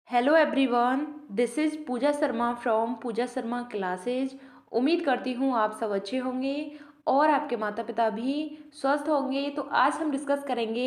Hello everyone, this is Pooja Sharma from Pooja Sharma classes. उम्मीद करती हूँ आप सब अच्छे होंगे और आपके माता पिता भी स्वस्थ होंगे। तो आज हम डिस्कस करेंगे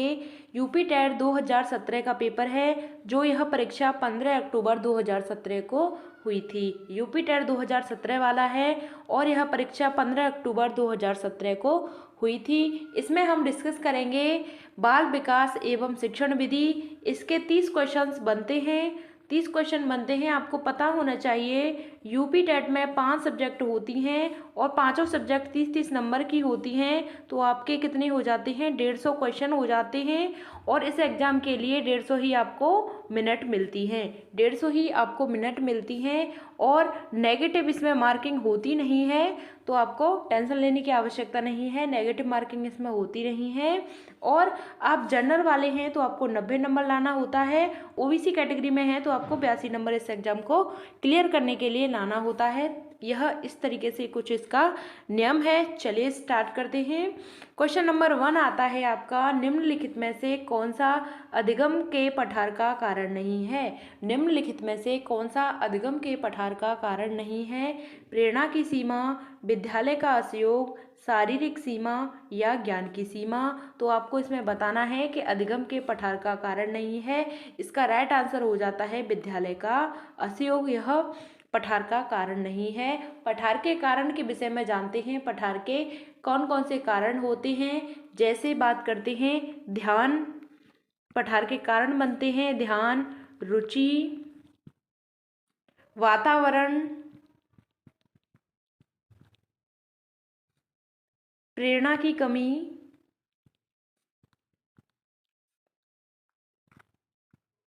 यूपी टेट 2017 का पेपर है, जो यह परीक्षा 15 अक्टूबर 2017 को हुई थी। यूपी टेट 2017 वाला है और यह परीक्षा 15 अक्टूबर 2017 को हुई थी। इसमें हम डिस्कस करेंगे बाल विकास एवं शिक्षण विधि। इसके 30 क्वेश्चंस बनते हैं। 30 क्वेश्चन बनते हैं। आपको पता होना चाहिए यूपी टेट में 5 सब्जेक्ट होती हैं और पांचों सब्जेक्ट 30-30 नंबर की होती हैं। तो आपके कितने हो जाते हैं? 150 क्वेश्चन हो जाते हैं और इस एग्ज़ाम के लिए 150 ही आपको मिनट मिलती हैं। 150 ही आपको मिनट मिलती हैं और नेगेटिव इसमें मार्किंग होती नहीं है। तो आपको टेंशन लेने की आवश्यकता नहीं है, नेगेटिव मार्किंग इसमें होती नहीं है। और आप जनरल वाले हैं तो आपको 90 नंबर लाना होता है। ओबीसी कैटेगरी में है तो आपको 82 नंबर इस एग्ज़ाम को क्लियर करने के लिए लाना होता है। यह इस तरीके से कुछ इसका नियम है। चलिए स्टार्ट करते हैं। क्वेश्चन नंबर 1 आता है आपका, निम्नलिखित में से कौन सा अधिगम के पठार का कारण नहीं है? निम्नलिखित में से कौन सा अधिगम के पठार का कारण नहीं है? प्रेरणा की सीमा, विद्यालय का असहयोग, शारीरिक सीमा या ज्ञान की सीमा। तो आपको इसमें बताना है कि अधिगम के पठार का कारण नहीं है। इसका राइट आंसर हो जाता है विद्यालय का असहयोग। यह पठार का कारण नहीं है। पठार के कारण के विषय में जानते हैं। पठार के कौन कौन से कारण होते हैं? जैसे बात करते हैं ध्यान, पठार के कारण बनते हैं ध्यान, रुचि, वातावरण, प्रेरणा की कमी,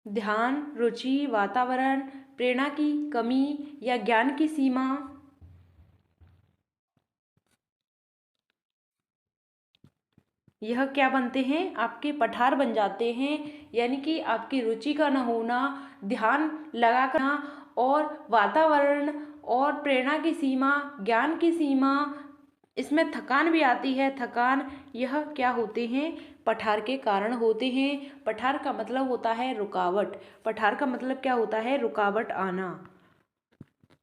ध्यान, रुचि, वातावरण, प्रेरणा की कमी या ज्ञान की सीमा। यह क्या बनते हैं? आपके पठार बन जाते हैं। यानी कि आपकी रुचि का न होना, ध्यान लगा करना और वातावरण और प्रेरणा की सीमा, ज्ञान की सीमा। इसमें थकान भी आती है, थकान। यह क्या होते हैं? पठार के कारण होते हैं। पठार का मतलब होता है रुकावट। पठार का मतलब क्या होता है? रुकावट आना।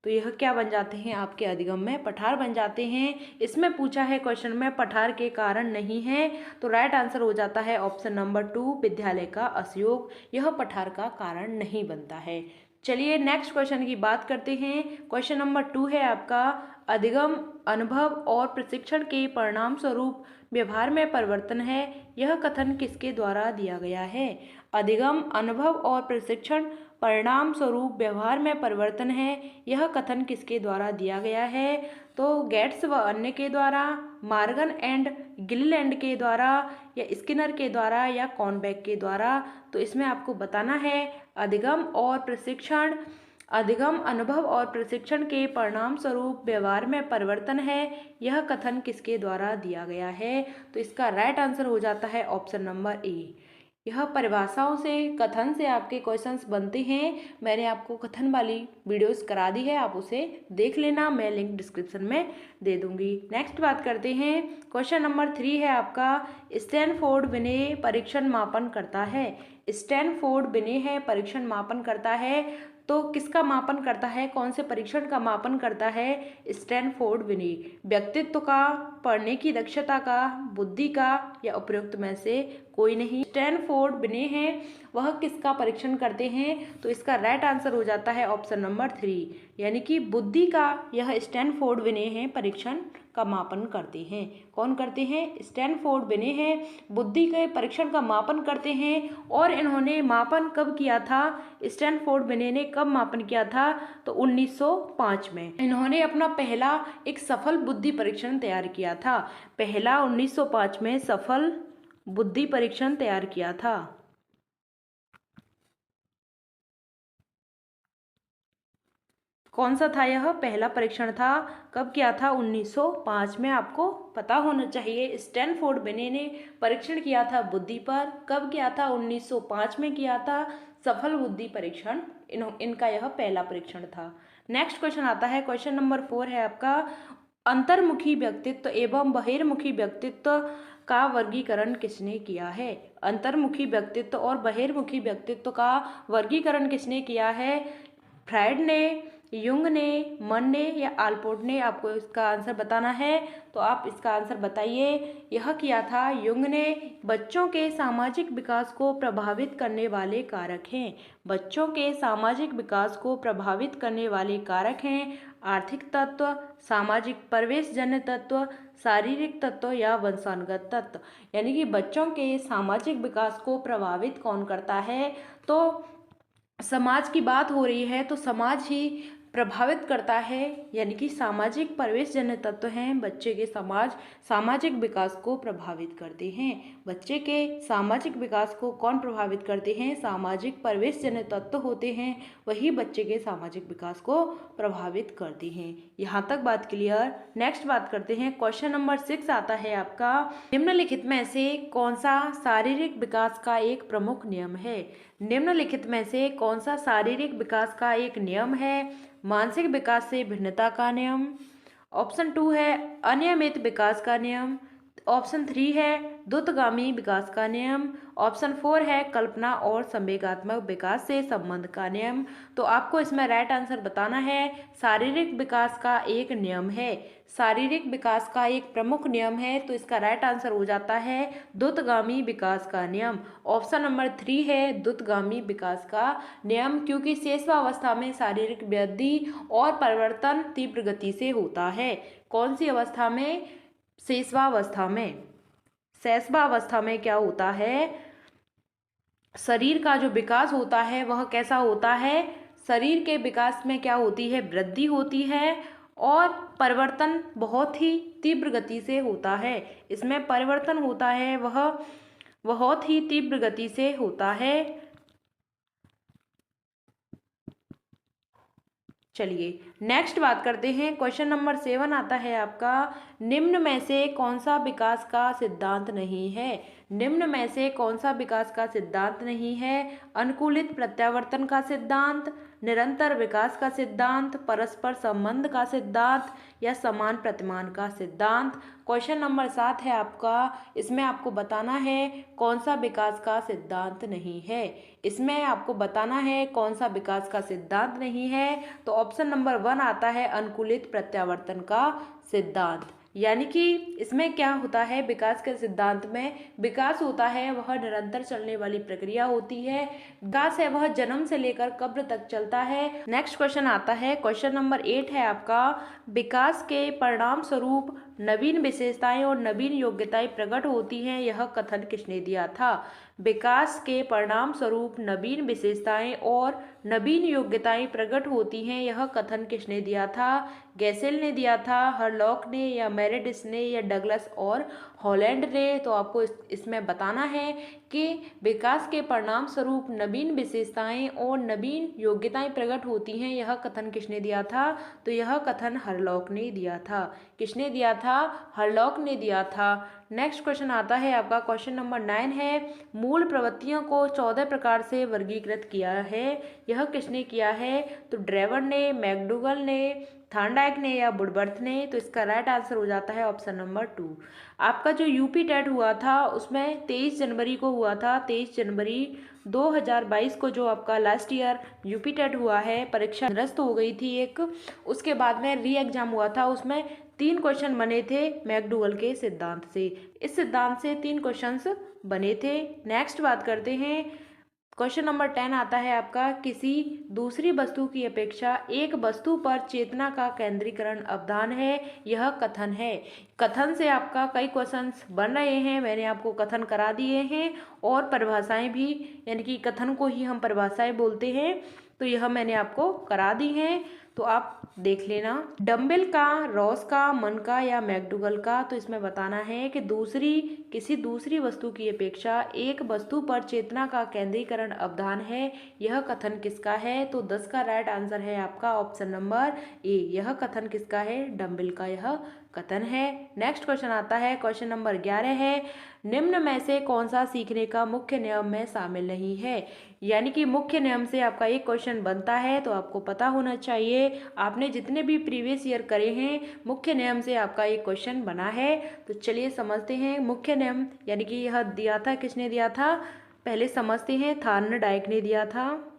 तो यह क्या बन जाते हैं? आपके अधिगम में पठार बन जाते हैं। इसमें पूछा है क्वेश्चन में पठार के कारण नहीं है, तो राइट आंसर हो जाता है ऑप्शन नंबर 2, विद्यालय का असहयोग। यह पठार का कारण नहीं बनता है। चलिए नेक्स्ट क्वेश्चन की बात करते हैं। क्वेश्चन नंबर 2 है आपका, अधिगम अनुभव और प्रशिक्षण के परिणाम स्वरूप व्यवहार में परिवर्तन है। यह कथन किसके द्वारा दिया गया है? अधिगम अनुभव और प्रशिक्षण परिणाम स्वरूप व्यवहार में परिवर्तन है। यह कथन किसके द्वारा दिया गया है? तो गेट्स व अन्य के द्वारा, मॉर्गन एंड गिलीलैंड के द्वारा या स्किनर के द्वारा या कॉर्नबेक के द्वारा। तो इसमें आपको बताना है अधिगम और प्रशिक्षण, अधिगम अनुभव और प्रशिक्षण के परिणाम स्वरूप व्यवहार में परिवर्तन है। यह कथन किसके द्वारा दिया गया है? तो इसका राइट आंसर हो जाता है ऑप्शन नंबर ए। यह परिभाषाओं से, कथन से आपके क्वेश्चंस बनते हैं। मैंने आपको कथन वाली वीडियोस करा दी है, आप उसे देख लेना, मैं लिंक डिस्क्रिप्शन में दे दूंगी। नेक्स्ट बात करते हैं। क्वेश्चन नंबर 3 है आपका, स्टैनफोर्ड विनय परीक्षण मापन करता है। स्टैनफोर्ड विनय है परीक्षण मापन करता है। तो किसका मापन करता है? कौन से परीक्षण का मापन करता है स्टैनफोर्ड विनय? व्यक्तित्व का, पढ़ने की दक्षता का, बुद्धि का या उपयुक्त में से कोई नहीं। स्टैनफोर्ड विनय है वह किसका परीक्षण करते हैं? तो इसका राइट आंसर हो जाता है ऑप्शन नंबर 3, यानी कि बुद्धि का यह स्टैनफोर्ड विनय है परीक्षण का मापन करते हैं। कौन करते हैं? स्टैनफोर्ड विनय है बुद्धि के परीक्षण का मापन करते हैं। और इन्होंने मापन कब किया था? स्टैनफोर्ड विनय ने कब मापन किया था? तो 1905 में इन्होंने अपना पहला एक सफल बुद्धि परीक्षण तैयार किया था। पहला 1905 में सफल बुद्धि परीक्षण तैयार किया था। कौन सा था? यह पहला परीक्षण था। कब किया था? 1905 में। आपको पता होना चाहिए स्टैनफोर्ड विनय ने परीक्षण किया था बुद्धि पर। कब किया था? 1905 में किया था सफल बुद्धि परीक्षण। इनका यह पहला परीक्षण था। नेक्स्ट क्वेश्चन आता है, क्वेश्चन नंबर 4 है आपका, अंतर्मुखी व्यक्तित्व एवं बहिर्मुखी व्यक्तित्व का वर्गीकरण किसने किया है? अंतर्मुखी व्यक्तित्व और बहिर्मुखी व्यक्तित्व का वर्गीकरण किसने किया है? फ्रायड ने, युंग ने, मन ने या आल्पोर्ट ने? आपको इसका आंसर बताना है, तो आप इसका आंसर बताइए। यह किया था युंग ने। बच्चों के सामाजिक विकास को प्रभावित करने वाले कारक हैं। बच्चों के सामाजिक विकास को प्रभावित करने वाले कारक हैं आर्थिक तत्व, सामाजिक परिवेशजन्य तत्व, शारीरिक तत्व या वंशानुगत तत्व। यानी कि बच्चों के सामाजिक विकास को प्रभावित कौन करता है? तो समाज की बात हो रही है तो समाज ही प्रभावित करता है, यानी कि सामाजिक परिवेशजन्य तत्व हैं बच्चे के सामाजिक विकास को प्रभावित करते हैं। बच्चे के सामाजिक विकास को कौन प्रभावित करते हैं? सामाजिक परिवेशजन्य तत्व होते हैं, वही बच्चे के सामाजिक विकास को प्रभावित करते हैं। यहाँ तक बात क्लियर। नेक्स्ट बात करते हैं, क्वेश्चन नंबर 6 आता है आपका, निम्नलिखित में से कौन सा शारीरिक विकास का एक प्रमुख नियम है? निम्नलिखित में से कौन सा शारीरिक विकास का एक नियम है? मानसिक विकास से भिन्नता का नियम। ऑप्शन 2 है अनियमित विकास का नियम। ऑप्शन 3 है द्रुतगामी विकास का नियम। ऑप्शन 4 है कल्पना और संवेगात्मक विकास से संबंध का नियम। तो आपको इसमें राइट आंसर बताना है। शारीरिक विकास का एक नियम है, शारीरिक विकास का एक प्रमुख नियम है, तो इसका राइट आंसर हो जाता है द्रुतगामी विकास का नियम। ऑप्शन नंबर 3 है द्रुतगामी विकास का नियम, क्योंकि शेषवावस्था में शारीरिक वृद्धि और परिवर्तन तीव्र गति से होता है। कौन सी अवस्था में? शेषवावस्था में। शेषवावस्था में क्या होता है? शरीर का जो विकास होता है वह कैसा होता है? शरीर के विकास में क्या होती है? वृद्धि होती है और परिवर्तन बहुत ही तीव्र गति से होता है। इसमें परिवर्तन होता है वह बहुत ही तीव्र गति से होता है। चलिए नेक्स्ट बात करते हैं। क्वेश्चन नंबर 7 आता है आपका, निम्न में से कौन सा विकास का सिद्धांत नहीं है? निम्न में से कौन सा विकास का सिद्धांत नहीं है? अनुकूलित प्रत्यावर्तन का सिद्धांत, निरंतर विकास का सिद्धांत, परस्पर संबंध का सिद्धांत या समान प्रतिमान का सिद्धांत। क्वेश्चन नंबर 7 है आपका, इसमें आपको बताना है कौन सा विकास का सिद्धांत नहीं है। इसमें आपको बताना है कौन सा विकास का सिद्धांत नहीं है। तो ऑप्शन नंबर 1 आता है अनुकूलित प्रत्यावर्तन का सिद्धांत। यानी कि इसमें क्या होता है? विकास के सिद्धांत में विकास होता है वह निरंतर चलने वाली प्रक्रिया होती है। विकास है वह जन्म से लेकर कब्र तक चलता है। नेक्स्ट क्वेश्चन आता है, क्वेश्चन नंबर 8 है आपका, विकास के परिणाम स्वरूप नवीन विशेषताएं और नवीन योग्यताएं प्रकट होती हैं, यह कथन किसने दिया था? विकास के परिणाम स्वरूप नवीन विशेषताएं और नवीन योग्यताएं प्रकट होती हैं, यह कथन किसने दिया था? गैसेल ने दिया था, हरलॉक ने या मेरेडिस ने या डगलस और हॉलैंड ने? तो आपको इसमें बताना है कि विकास के परिणाम स्वरूप नवीन विशेषताएं और नवीन योग्यताएं प्रकट होती हैं, यह कथन किसने दिया था? तो यह कथन हरलॉक ने दिया था। किसने दिया था? हरलॉक ने दिया था। नेक्स्ट क्वेश्चन आता है आपका, क्वेश्चन नंबर 9 है, मूल प्रवृत्तियों को 14 प्रकार से वर्गीकृत किया है, यह किसने किया है? तो ड्रेवर ने, मैकडूगल ने, थॉर्नडाइक ने या वुडवर्थ ने? तो इसका राइट आंसर हो जाता है ऑप्शन नंबर 2। आपका जो यूपी टेट हुआ था उसमें 23 जनवरी को हुआ था। 23 जनवरी 2022 को जो आपका लास्ट ईयर यूपी टेट हुआ है, परीक्षा निरस्त हो गई थी एक, उसके बाद में री एग्जाम हुआ था। उसमें 3 क्वेश्चन बने थे मैकडूगल के सिद्धांत से। इस सिद्धांत से 3 क्वेश्चंस बने थे। नेक्स्ट बात करते हैं, क्वेश्चन नंबर 10 आता है आपका, किसी दूसरी वस्तु की अपेक्षा एक वस्तु पर चेतना का केंद्रीकरण अवधान है, यह कथन है। कथन से आपका कई क्वेश्चंस बन रहे हैं, मैंने आपको कथन करा दिए हैं और परिभाषाएं भी, यानी कि कथन को ही हम परिभाषाएं बोलते हैं, तो यह मैंने आपको करा दी हैं, तो आप देख लेना। डम्बल का, रॉस का, मन का या मैकडूगल का? तो इसमें बताना है कि किसी दूसरी वस्तु की अपेक्षा एक वस्तु पर चेतना का केंद्रीकरण अवधान है, यह कथन किसका है? तो 10 का राइट आंसर है आपका ऑप्शन नंबर ए। यह कथन किसका है? डम्बल का यह कथन है। नेक्स्ट क्वेश्चन आता है, क्वेश्चन नंबर 11 है, निम्न में से कौन सा सीखने का मुख्य नियम में शामिल नहीं है। यानी कि मुख्य नियम से आपका एक क्वेश्चन बनता है तो आपको पता होना चाहिए, आपने जितने भी प्रीवियस ईयर करे हैं मुख्य नियम से आपका एक क्वेश्चन बना है। तो चलिए समझते हैं मुख्य नियम, यानी कि यह दिया था, किसने दिया था, पहले समझते हैं। थार्नडाइक ने दिया था।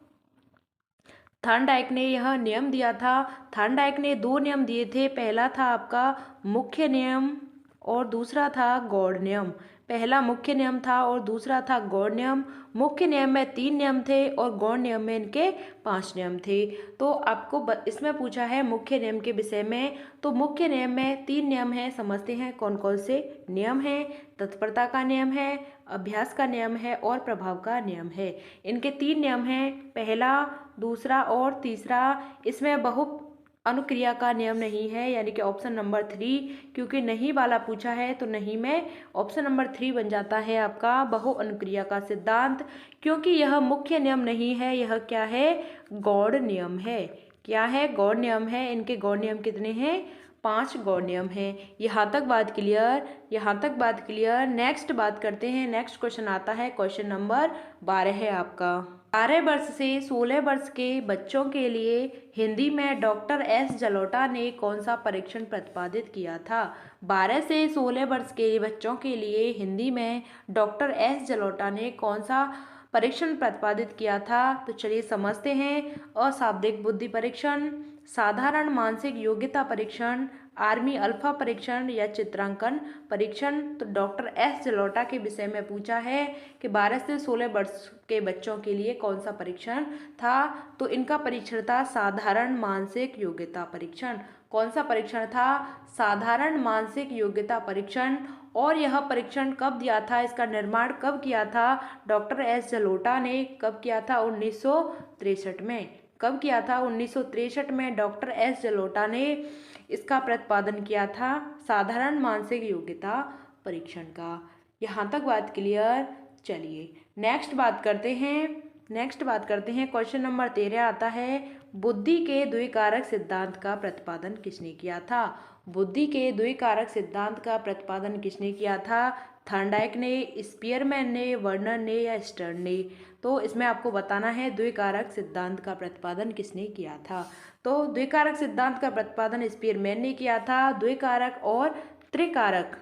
थार्नडाइक ने यह नियम दिया था। थार्नडाइक ने दो नियम दिए थे, पहला था आपका मुख्य नियम और दूसरा था गौड़ नियम। पहला मुख्य नियम था और दूसरा था गौड़ नियम। मुख्य नियम में 3 नियम थे और गौड़ नियम में इनके 5 नियम थे। तो आपको इसमें पूछा है मुख्य नियम के विषय में। तो मुख्य नियम में 3 नियम हैं, समझते हैं कौन कौन से नियम हैं। तत्परता का नियम है, अभ्यास का नियम है और प्रभाव का नियम है। इनके 3 नियम हैं, पहला, दूसरा और तीसरा। इसमें बहु अनुक्रिया का नियम नहीं है, यानी कि ऑप्शन नंबर 3, क्योंकि नहीं वाला पूछा है तो नहीं में ऑप्शन नंबर 3 बन जाता है आपका बहु अनुक्रिया का सिद्धांत। क्योंकि यह मुख्य नियम नहीं है, यह क्या है, गौड़ नियम है। क्या है, गौड़ नियम है। इनके गौड़ नियम कितने हैं, 5 गौड़ नियम हैं। यहाँ तक बात क्लियर, यहाँ तक बात क्लियर। नेक्स्ट बात करते हैं, नेक्स्ट क्वेश्चन आता है, क्वेश्चन नंबर 12 है आपका। 12 वर्ष से 16 वर्ष के बच्चों के लिए हिंदी में डॉक्टर एस जलोटा ने कौन सा परीक्षण प्रतिपादित किया था। 12 से 16 वर्ष के बच्चों के लिए हिंदी में डॉक्टर एस जलोटा ने कौन सा परीक्षण प्रतिपादित किया था। तो चलिए समझते हैं। अशाब्दिक बुद्धि परीक्षण, साधारण मानसिक योग्यता परीक्षण, आर्मी अल्फा परीक्षण या चित्रांकन परीक्षण। तो डॉक्टर एस जलोटा के विषय में पूछा है कि 12 से 16 वर्ष के बच्चों के लिए कौन सा परीक्षण था। तो इनका परीक्षण था साधारण मानसिक योग्यता परीक्षण। कौन सा परीक्षण था, साधारण मानसिक योग्यता परीक्षण। और यह परीक्षण कब दिया था, इसका निर्माण कब किया था, डॉक्टर एस जलोटा ने कब किया था, 1963 में। कब किया था, 1963 में डॉक्टर एस जलोटा ने इसका प्रतिपादन किया था, साधारण मानसिक योग्यता परीक्षण का। यहाँ तक बात क्लियर। चलिए नेक्स्ट बात करते हैं, नेक्स्ट बात करते हैं। क्वेश्चन नंबर 13 आता है, बुद्धि के द्विकारक सिद्धांत का प्रतिपादन किसने किया था। बुद्धि के द्विकारक सिद्धांत का प्रतिपादन किसने किया था, थॉर्नडाइक ने, स्पीयरमैन ने, वर्नर ने या स्टर्न ने। तो इसमें आपको बताना है द्विकारक सिद्धांत का प्रतिपादन किसने किया था। तो द्विकारक सिद्धांत का प्रतिपादन स्पीयरमैन ने किया था। द्विकारक और त्रिकारक,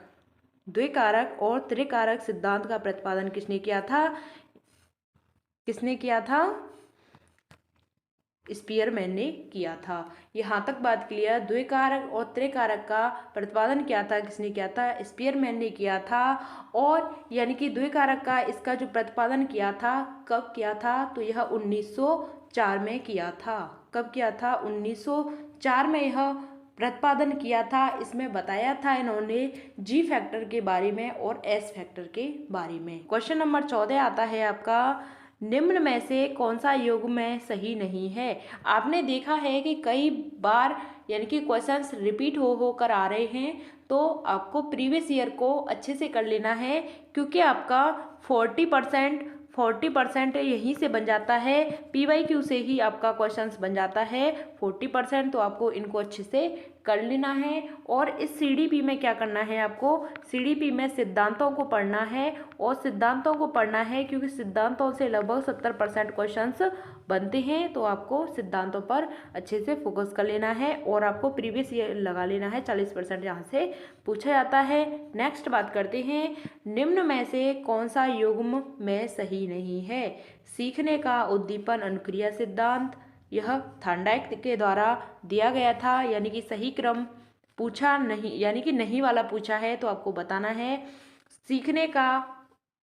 द्विकारक और त्रिकारक सिद्धांत का प्रतिपादन किसने किया था, किसने किया था, स्पीयरमैन ने किया था। यहाँ तक बात क्लियर। द्विकारक और त्रिकारक का प्रतिपादन किया था, किसने किया था, स्पीयरमैन ने किया था। और यानी कि द्विकारक का इसका जो प्रतिपादन किया था, कब किया था, तो यह 1904 में किया था। कब किया था, 1904 में यह प्रतिपादन किया था। इसमें बताया था इन्होंने जी फैक्टर के बारे में और एस फैक्टर के बारे में। क्वेश्चन नंबर 14 आता है आपका, निम्न में से कौन सा युग्म सही नहीं है। आपने देखा है कि कई बार यानी कि क्वेश्चंस रिपीट हो कर आ रहे हैं, तो आपको प्रीवियस ईयर को अच्छे से कर लेना है, क्योंकि आपका 40% यहीं से बन जाता है, PYQ से ही आपका क्वेश्चंस बन जाता है 40%। तो आपको इनको अच्छे से कर लेना है। और इस CDP में क्या करना है, आपको CDP में सिद्धांतों को पढ़ना है। और सिद्धांतों को पढ़ना है क्योंकि सिद्धांतों से लगभग 70% क्वेश्चंस बनते हैं। तो आपको सिद्धांतों पर अच्छे से फोकस कर लेना है और आपको प्रीवियस ईयर लगा लेना है, 40% यहाँ से पूछा जाता है। नेक्स्ट बात करते हैं, निम्न में से कौन सा युग्म में सही नहीं है। सीखने का उद्दीपन अनुक्रिया सिद्धांत, यह थॉर्नडाइक के द्वारा दिया गया था, यानी कि सही क्रम पूछा नहीं, यानी कि नहीं वाला पूछा है तो आपको बताना है। सीखने का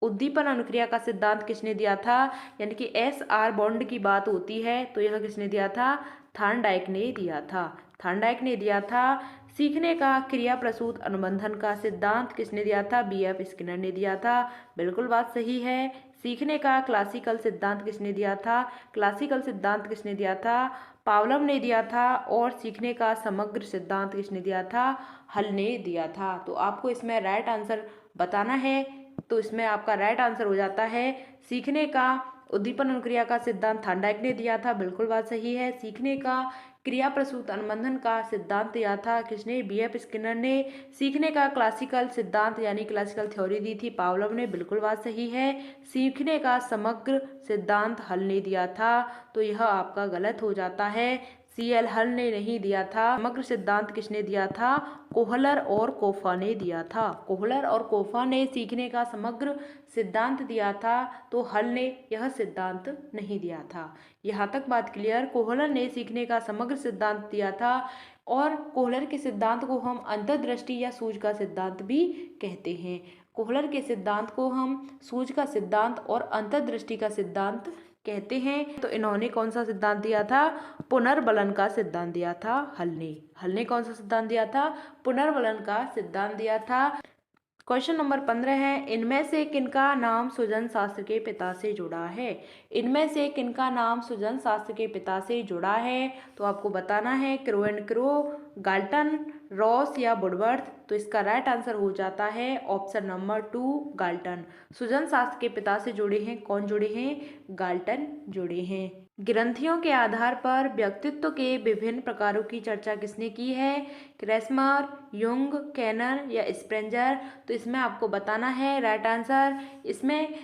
उद्दीपन अनुक्रिया का सिद्धांत किसने दिया था, यानी कि SR बॉन्ड की बात होती है तो यह किसने दिया था, थॉर्नडाइक ने दिया था। थॉर्नडाइक ने दिया था। सीखने का क्रिया प्रसूत अनुबंधन का सिद्धांत किसने दिया था, BF स्किनर ने दिया था। बिल्कुल बात सही है। सीखने का क्लासिकल सिद्धांत किसने दिया था, क्लासिकल सिद्धांत किसने दिया था, पावलव ने दिया था। और सीखने का समग्र सिद्धांत किसने दिया था, हल ने दिया था। तो आपको इसमें राइट आंसर बताना है। तो इसमें आपका राइट आंसर हो जाता है, सीखने का उद्दीपन अनुक्रिया का सिद्धांत थॉर्नडाइक ने दिया था। बिल्कुल बात सही है। सीखने का क्रिया प्रसूत अनुबंधन का सिद्धांत दिया था किसने? बीएफ स्किनर ने। सीखने का क्लासिकल सिद्धांत यानी क्लासिकल थ्योरी दी थी पावलोव ने, बिल्कुल बात सही है। सीखने का समग्र सिद्धांत हल ने दिया था, तो यह आपका गलत हो जाता है। सीएल हल ने नहीं दिया था। समग्र सिद्धांत किसने दिया था? कोहलर और कोफा ने दिया था। कोहलर और कोफा ने सीखने का समग्र सिद्धांत दिया था, तो हल ने यह सिद्धांत नहीं दिया था। यहाँ तक बात क्लियर। कोहलर ने सीखने का समग्र सिद्धांत दिया था, और कोहलर के सिद्धांत को हम अंतर्दृष्टि या सूझ का सिद्धांत भी कहते हैं। कोहलर के सिद्धांत को हम सूझ का सिद्धांत और अंतर्दृष्टि का सिद्धांत कहते हैं। तो इन्होंने कौन सा सिद्धांत दिया था? पुनर्बलन का सिद्धांत दिया था हल ने कौन सा सिद्धांत दिया था? पुनर्बलन का सिद्धांत दिया था। क्वेश्चन नंबर 15 है, इनमें से किनका नाम सुजन शास्त्र के पिता से जुड़ा है? इनमें से किनका नाम सुजन शास्त्र के पिता से जुड़ा है? तो आपको बताना है crow and crow, Galton, Ross या वुडवर्थ। तो इसका राइट आंसर हो जाता है ऑप्शन नंबर 2 गाल्टन। सुजन शास्त्र के पिता से जुड़े हैं, कौन जुड़े हैं? गाल्टन जुड़े हैं। ग्रंथियों के आधार पर व्यक्तित्व के विभिन्न प्रकारों की चर्चा किसने की है? क्रेस्मर, युंग, कैनर या स्प्रेंजर। तो इसमें आपको बताना है राइट आंसर। इसमें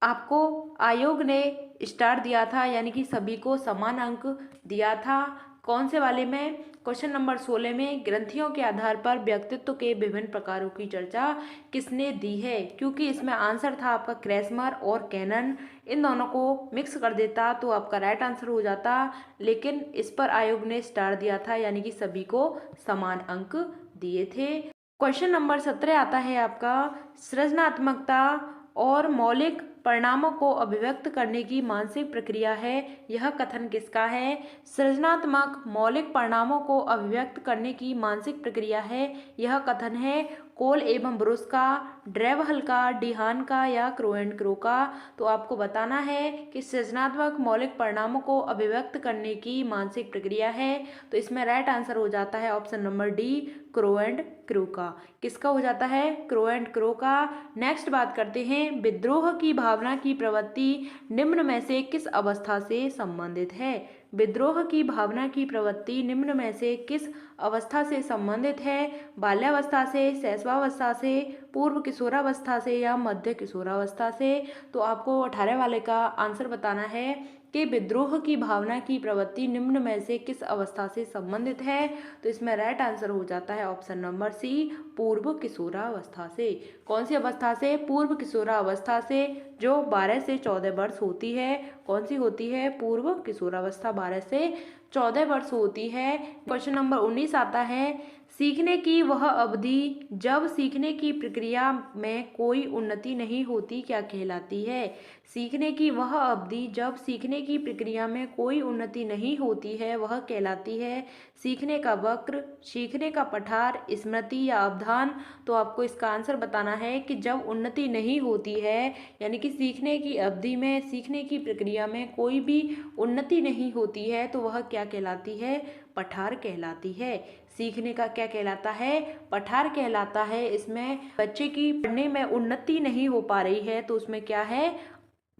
आपको आयोग ने स्टार दिया था, यानी कि सभी को समान अंक दिया था। कौन से वाले में? क्वेश्चन नंबर 16 में ग्रंथियों के आधार पर व्यक्तित्व के विभिन्न प्रकारों की चर्चा किसने दी है? क्योंकि इसमें आंसर था आपका क्रेस्मर और कैनन, इन दोनों को मिक्स कर देता तो आपका राइट आंसर हो जाता, लेकिन इस पर आयोग ने स्टार दिया था, यानी कि सभी को समान अंक दिए थे। क्वेश्चन नंबर 17 आता है आपका, सृजनात्मकता और मौलिक परिणामों को अभिव्यक्त करने की मानसिक प्रक्रिया है, यह कथन किसका है? सृजनात्मक मौलिक परिणामों को अभिव्यक्त करने की मानसिक प्रक्रिया है, यह कथन है कोल एवं ब्रुस का, ड्रेवहल का, डिहान का या क्रो एंड क्रो का। तो आपको बताना है कि सृजनात्मक मौलिक परिणामों को अभिव्यक्त करने की मानसिक प्रक्रिया है, तो इसमें राइट आंसर हो जाता है option number D crow and crow का। किसका हो जाता है? क्रो एंड क्रो का। नेक्स्ट बात करते हैं, विद्रोह की भावना की प्रवृत्ति निम्न में से किस अवस्था से संबंधित है? विद्रोह की भावना की प्रवृत्ति निम्न में से किस अवस्था से संबंधित है? बाल्यावस्था से, शैशवावस्था से, पूर्व किशोरावस्था से या मध्य किशोरावस्था से। तो आपको 18 वाले का आंसर बताना है कि विद्रोह की भावना की प्रवृत्ति निम्न में से किस अवस्था से संबंधित है। तो इसमें राइट आंसर हो जाता है ऑप्शन नंबर सी पूर्व किशोरावस्था से। कौन सी अवस्था से? पूर्व किशोरावस्था से, जो 12 से 14 वर्ष होती है। कौन सी होती है? पूर्व किशोरावस्था 12 से 14 वर्ष होती है। क्वेश्चन नंबर 19 आता है, सीखने की वह अवधि जब सीखने की प्रक्रिया में कोई उन्नति नहीं होती क्या कहलाती है? सीखने की वह अवधि जब सीखने की प्रक्रिया में कोई उन्नति नहीं होती है वह कहलाती है सीखने का वक्र, सीखने का पठार, स्मृति या अवधान। तो आपको इसका आंसर बताना है कि जब उन्नति नहीं होती है, यानी कि सीखने की अवधि में, सीखने की प्रक्रिया में कोई भी उन्नति नहीं होती है, तो वह क्या कहलाती है? पठार कहलाती है। सीखने का क्या कहलाता है? पठार कहलाता है। इसमें बच्चे की पढ़ने में उन्नति नहीं हो पा रही है, तो उसमें क्या है?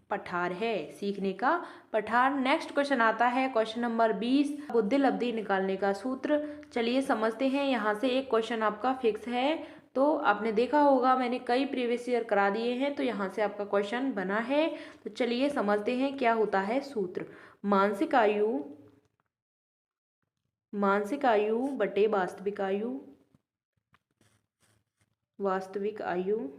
पठार है, सीखने का पठार। नेक्स्ट क्वेश्चन आता है क्वेश्चन नंबर 20, बुद्धि लब्धि निकालने का सूत्र। चलिए समझते हैं। यहाँ से एक क्वेश्चन आपका फिक्स है, तो आपने देखा होगा मैंने कई प्रीवियस ईयर करा दिए हैं, तो यहाँ से आपका क्वेश्चन बना है। तो चलिए समझते हैं क्या होता है सूत्र। मानसिक आयु, मानसिक आयु बटे वास्तविक आयु, वास्तविक आयु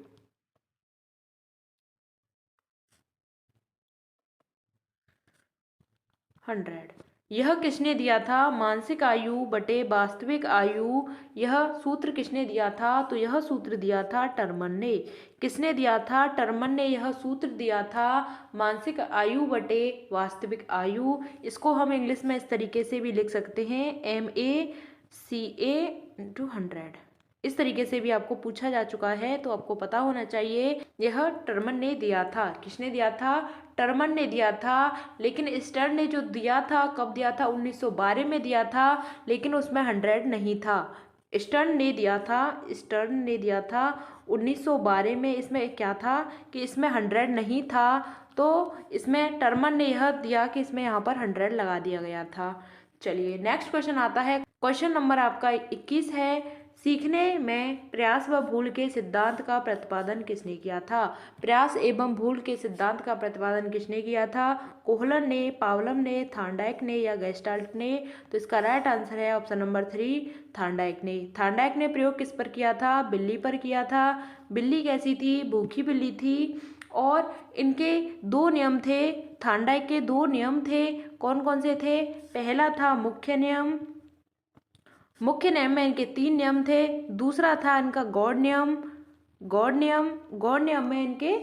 100। यह किसने दिया था? मानसिक आयु बटे वास्तविक आयु, यह सूत्र किसने दिया था? तो यह सूत्र दिया था टर्मन ने। किसने दिया था? टर्मन ने यह सूत्र दिया था, मानसिक आयु बटे वास्तविक आयु। इसको हम इंग्लिश में इस तरीके से भी लिख सकते हैं, MACA/100। इस तरीके से भी आपको पूछा जा चुका है, तो आपको पता होना चाहिए यह टर्मन ने दिया था। किसने दिया था? टर्मन ने दिया था। लेकिन स्टर्न ने जो दिया था, कब दिया था? 1912 में दिया था, लेकिन उसमें 100 नहीं था। स्टर्न ने दिया था, स्टर्न ने दिया था 1912 में। इसमें क्या था कि इसमें 100 नहीं था, तो इसमें टर्मन ने यह दिया कि इसमें यहाँ पर 100 लगा दिया गया था। चलिए नेक्स्ट क्वेश्चन आता है। क्वेश्चन नंबर आपका 21 है। सीखने में प्रयास व भूल के सिद्धांत का प्रतिपादन किसने किया था? प्रयास एवं भूल के सिद्धांत का प्रतिपादन किसने किया था? कोहलर ने, पावलम ने, थार्नडाइक ने या गेस्टाल्ट ने? तो इसका राइट आंसर है ऑप्शन नंबर 3, थार्नडाइक ने। थार्नडाइक ने प्रयोग किस पर किया था? बिल्ली पर किया था। बिल्ली कैसी थी? भूखी बिल्ली थी। और इनके दो नियम थे, थार्नडाइक के दो नियम थे। कौन कौन से थे? पहला था मुख्य नियम। मुख्य नियम में इनके 3 नियम थे। दूसरा था इनका गौड़ नियम। गौड़ नियम में इनके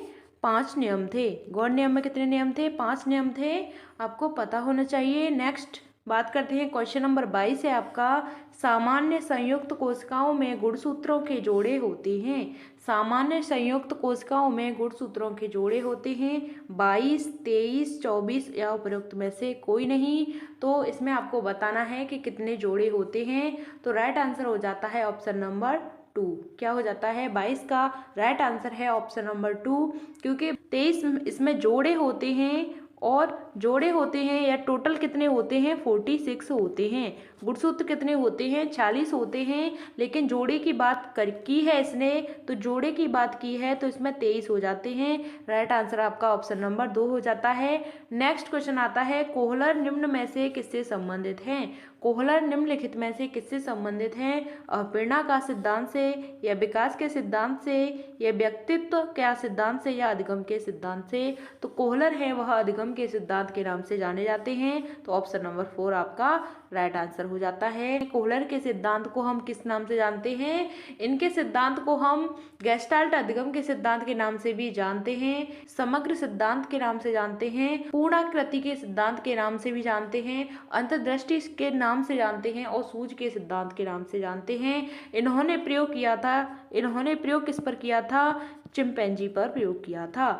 5 नियम थे। गौड़ नियम में कितने नियम थे? 5 नियम थे। आपको पता होना चाहिए। नेक्स्ट बात करते हैं, क्वेश्चन नंबर 22 है आपका। सामान्य संयुक्त कोशिकाओं में गुणसूत्रों के जोड़े होते हैं। सामान्य संयुक्त कोशिकाओं में गुणसूत्रों के जोड़े होते हैं 22, 23, 24 या उपरोक्त में से कोई नहीं। तो इसमें आपको बताना है कि कितने जोड़े होते हैं। तो राइट आंसर हो जाता है ऑप्शन नंबर 2। क्या हो जाता है? 22 का राइट आंसर है ऑप्शन नंबर 2, क्योंकि 23 इसमें जोड़े होते हैं। और जोड़े होते हैं या टोटल कितने होते हैं? 46 होते हैं। गुणसूत्र कितने होते हैं? 40 होते हैं। लेकिन जोड़े की बात की है इसने, तो जोड़े की बात की है तो इसमें 23 हो जाते हैं। राइट आंसर आपका ऑप्शन नंबर 2 हो जाता है। नेक्स्ट क्वेश्चन आता है, कोहलर निम्न में से किससे संबंधित हैं? कोहलर निम्नलिखित में से किससे संबंधित हैं? अप्रेरणा का सिद्धांत से, या विकास के सिद्धांत से, या व्यक्तित्व क्या सिद्धांत से, या अधिगम के सिद्धांत से? तो कोहलर है वह अधिगम के सिद्धांत के नाम से जाने जाते हैं। तो ऑप्शन नंबर 4 आपका राइट आंसर हो जाता है। कोहलर के सिद्धांत को हम किस नाम से जानते हैं? इनके सिद्धांत को हम गेस्टाल्ट अधिगम के सिद्धांत के नाम से भी जानते हैं, समग्र सिद्धांत के नाम से जानते हैं, पूर्णाकृति के सिद्धांत के नाम से भी जानते हैं, अंतर्दृष्टि के नाम से जानते हैं और सूझ के सिद्धांत के नाम से जानते हैं। इन्होंने प्रयोग किस पर किया था? चिंपैंजी पर प्रयोग किया था।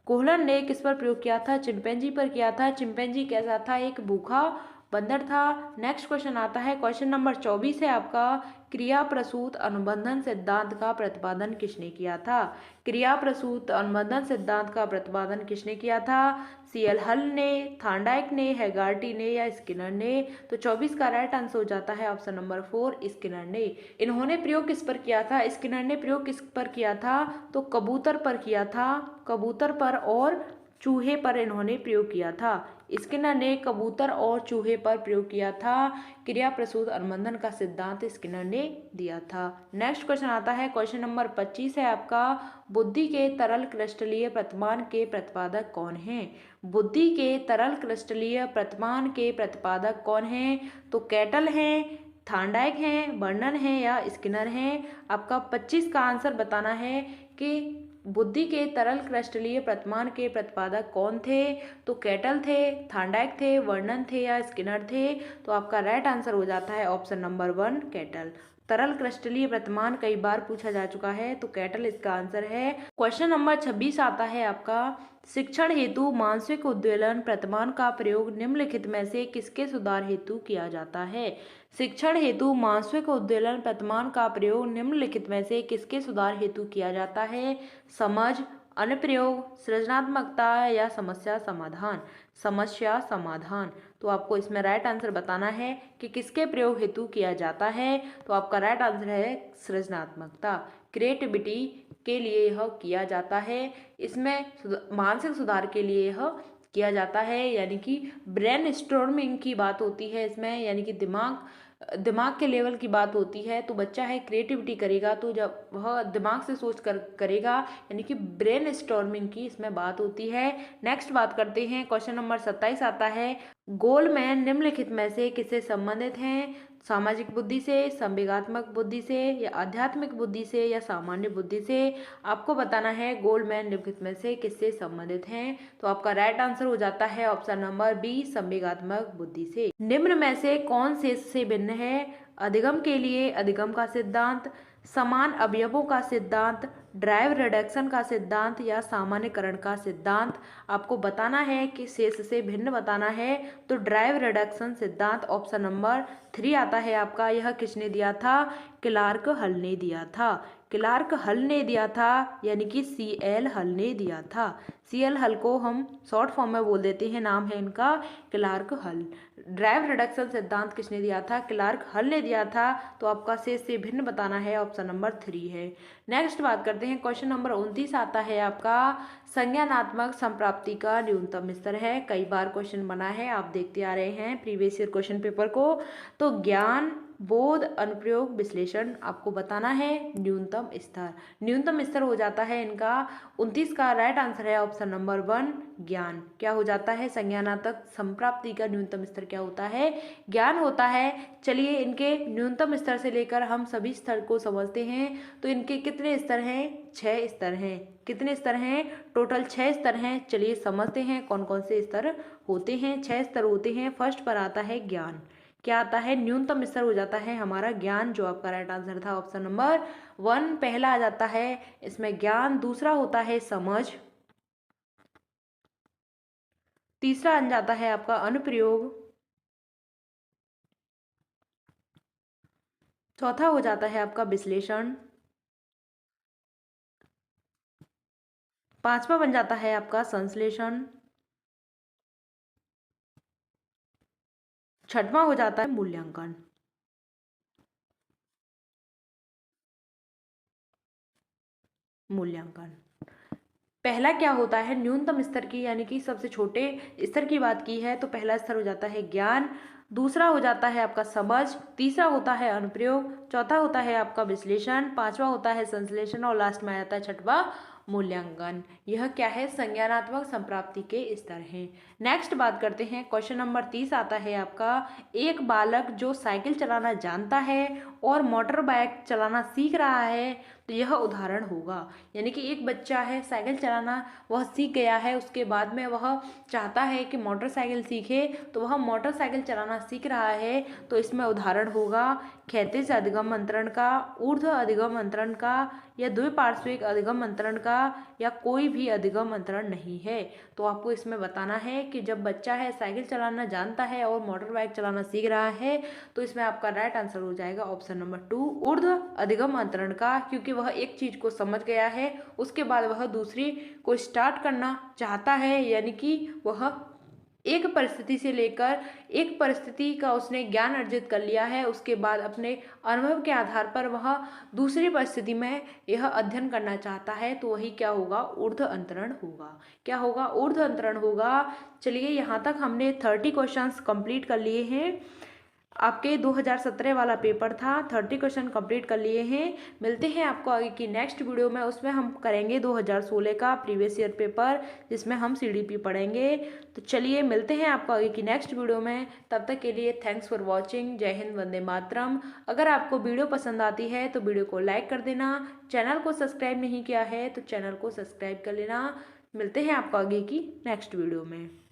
कोहलर ने किस पर प्रयोग किया था? चिंपैंजी पर किया था। चिंपैंजी कैसा था? एक भूखा बंदर था। नेक्स्ट क्वेश्चन आता है, क्वेश्चन नंबर 24 है आपका। क्रिया प्रसूत अनुबंधन सिद्धांत का प्रतिपादन किसने किया था? क्रिया प्रसूत अनुबंधन सिद्धांत का प्रतिपादन किसने किया था? सीएल हल ने, थार्नडाइक ने, हेगार्टी ने या स्किनर ने? तो 24 का राइट आंसर हो जाता है ऑप्शन नंबर 4, स्किनर ने। इन्होंने प्रयोग किस पर किया था? स्किनर ने प्रयोग किस पर किया था? तो कबूतर पर किया था। कबूतर पर और चूहे पर इन्होंने प्रयोग किया था। स्किनर ने कबूतर और चूहे पर प्रयोग किया था। क्रिया प्रसूत अनुबंधन का सिद्धांत स्किनर ने दिया था। नेक्स्ट क्वेश्चन आता है, क्वेश्चन नंबर 25 है आपका। बुद्धि के तरल क्रिस्टलीय प्रतिमान के प्रतिपादक कौन हैं? बुद्धि के तरल क्रिस्टलीय प्रतिमान के प्रतिपादक कौन हैं? तो कैटल हैं, थार्नडाइक हैं, बर्नन हैं या स्किनर हैं? आपका 25 का आंसर बताना है कि बुद्धि के तरल क्रिस्टलीय प्रतिमान के प्रतिपादक कौन थे? तो कैटल थे, थार्नडाइक थे, वर्नन थे या स्किनर थे? तो आपका राइट आंसर हो जाता है ऑप्शन नंबर 1, कैटल। तरल क्रिस्टलीय प्रतिमान कई बार पूछा जा चुका है, तो कैटल इसका आंसर है। क्वेश्चन नंबर 26 आता है आपका। शिक्षण हेतु मानसिक उद्वेलन प्रतिमान का प्रयोग निम्नलिखित में से किसके सुधार हेतु किया जाता है? शिक्षण हेतु मानसिक उद्वेलन प्रतिमान का प्रयोग निम्नलिखित में से किसके सुधार हेतु किया जाता है? समझ, अनुप्रयोग, सृजनात्मकता या समस्या समाधान? समस्या समाधान। तो आपको इसमें राइट आंसर बताना है कि किसके प्रयोग हेतु किया जाता है। तो आपका राइट आंसर है सृजनात्मकता, क्रिएटिविटी के लिए यह किया जाता है। इसमें मानसिक सुधार के लिए यह किया जाता है, यानी कि ब्रेन स्टॉर्मिंग की बात होती है इसमें, यानी कि दिमाग के लेवल की बात होती है। तो बच्चा है क्रिएटिविटी करेगा, तो जब वह दिमाग से सोच कर करेगा, यानी कि ब्रेन स्टॉर्मिंग की इसमें बात होती है। नेक्स्ट बात करते हैं, क्वेश्चन नंबर 27 आता है। गोलमैन निम्नलिखित में से किससे संबंधित हैं? सामाजिक बुद्धि से, संवेगात्मक बुद्धि से या आध्यात्मिक बुद्धि से या सामान्य बुद्धि से? आपको बताना है गोलमैन निम्नलिखित में से किससे संबंधित हैं। तो आपका राइट आंसर हो जाता है ऑप्शन नंबर बी, संवेगात्मक बुद्धि से। निम्न में से कौन से भिन्न है? अधिगम के लिए अधिगम का सिद्धांत, समान अवयवों का सिद्धांत, ड्राइव रिडक्शन का सिद्धांत या सामान्यकरण का सिद्धांत? आपको बताना है कि शेष से भिन्न बताना है। तो ड्राइव रिडक्शन सिद्धांत ऑप्शन नंबर 3 आता है आपका। यह किसने दिया था? क्लार्क हल ने दिया था। क्लार्क हल ने दिया था, यानी कि सीएल हल ने दिया था। सीएल हल को हम शॉर्ट फॉर्म में बोल देते हैं, नाम है इनका क्लार्क हल। ड्राइव रिडक्शन सिद्धांत किसने दिया था? क्लार्क हल ने दिया था। तो आपका शेष से भिन्न बताना है, ऑप्शन नंबर 3 है। नेक्स्ट बात करते हैं, क्वेश्चन नंबर 29 आता है आपका संज्ञानात्मक संप्राप्ति का न्यूनतम स्तर है। कई बार क्वेश्चन बना है, आप देखते आ रहे हैं प्रीवियस ईयर क्वेश्चन पेपर को। तो ज्ञान, बोध, अनुप्रयोग, विश्लेषण आपको बताना है न्यूनतम स्तर। न्यूनतम स्तर हो जाता है इनका 29 का राइट आंसर है ऑप्शन नंबर 1 ज्ञान। क्या हो जाता है? संज्ञानात्मक संप्राप्ति का न्यूनतम स्तर क्या होता है? ज्ञान होता है। चलिए इनके न्यूनतम स्तर से लेकर हम सभी स्तर को समझते हैं। तो इनके कितने स्तर हैं? 6 स्तर हैं। कितने स्तर हैं? टोटल 6 स्तर हैं। चलिए समझते हैं कौन कौन से स्तर होते हैं। 6 स्तर होते हैं। फर्स्ट पर आता है ज्ञान। क्या आता है? न्यूनतम स्तर हो जाता है हमारा ज्ञान, जो आपका राइट आंसर था ऑप्शन नंबर 1 पहला आ जाता है इसमें ज्ञान। दूसरा होता है समझ। तीसरा आ जाता है आपका अनुप्रयोग। चौथा हो जाता है आपका विश्लेषण। पांचवा बन जाता है आपका संश्लेषण। छठवां हो जाता है मूल्यांकन। मूल्यांकन पहला क्या होता है? न्यूनतम स्तर की यानी कि सबसे छोटे स्तर की बात की है तो पहला स्तर हो जाता है ज्ञान। दूसरा हो जाता है आपका समझ। तीसरा होता है अनुप्रयोग। चौथा होता है आपका विश्लेषण। पांचवा होता है संश्लेषण और लास्ट में आ जाता है छठवा मूल्यांकन। यह क्या है? संज्ञानात्मक संप्राप्ति के स्तर हैं। नेक्स्ट बात करते हैं, क्वेश्चन नंबर 30 आता है आपका एक बालक जो साइकिल चलाना जानता है और मोटर बाइक चलाना सीख रहा है तो यह उदाहरण होगा। यानी कि एक बच्चा है, साइकिल चलाना वह सीख गया है, उसके बाद में वह चाहता है कि मोटरसाइकिल सीखे, तो वह मोटरसाइकिल चलाना सीख रहा है। तो इसमें उदाहरण होगा क्षैतिज अधिगम अंतरण का, ऊर्ध्व अधिगम अंतरण का, या द्विपार्श्विक अधिगम अंतरण का, या कोई भी अधिगम अंतरण नहीं है। तो आपको इसमें बताना है कि जब बच्चा है साइकिल चलाना जानता है और मोटर बाइक चलाना सीख रहा है तो इसमें आपका राइट आंसर हो जाएगा ऑप्शन नंबर 2 ऊर्ध्व अधिगम अंतरण का, क्योंकि वह एक चीज को समझ गया है, उसके बाद वह दूसरी को स्टार्ट करना चाहता है। यानी कि वह एक परिस्थिति से लेकर एक परिस्थिति का उसने ज्ञान अर्जित कर लिया है, उसके बाद अपने अनुभव के आधार पर वह दूसरी परिस्थिति में यह अध्ययन करना चाहता है। तो वही क्या होगा? ऊर्ध्व अंतरण होगा। क्या होगा? ऊर्ध्व अंतरण होगा। चलिए यहाँ तक हमने 30 क्वेश्चंस कंप्लीट कर लिए हैं। आपके 2017 वाला पेपर था, 30 क्वेश्चन कंप्लीट कर लिए हैं। मिलते हैं आपको आगे की नेक्स्ट वीडियो में, उसमें हम करेंगे 2016 का प्रीवियस ईयर पेपर जिसमें हम सीडीपी पढ़ेंगे। तो चलिए मिलते हैं आपको आगे की नेक्स्ट वीडियो में। तब तक के लिए थैंक्स फॉर वॉचिंग। जय हिंद, वंदे मातरम। अगर आपको वीडियो पसंद आती है तो वीडियो को लाइक कर देना। चैनल को सब्सक्राइब नहीं किया है तो चैनल को सब्सक्राइब कर लेना। मिलते हैं आपको आगे की नेक्स्ट वीडियो में।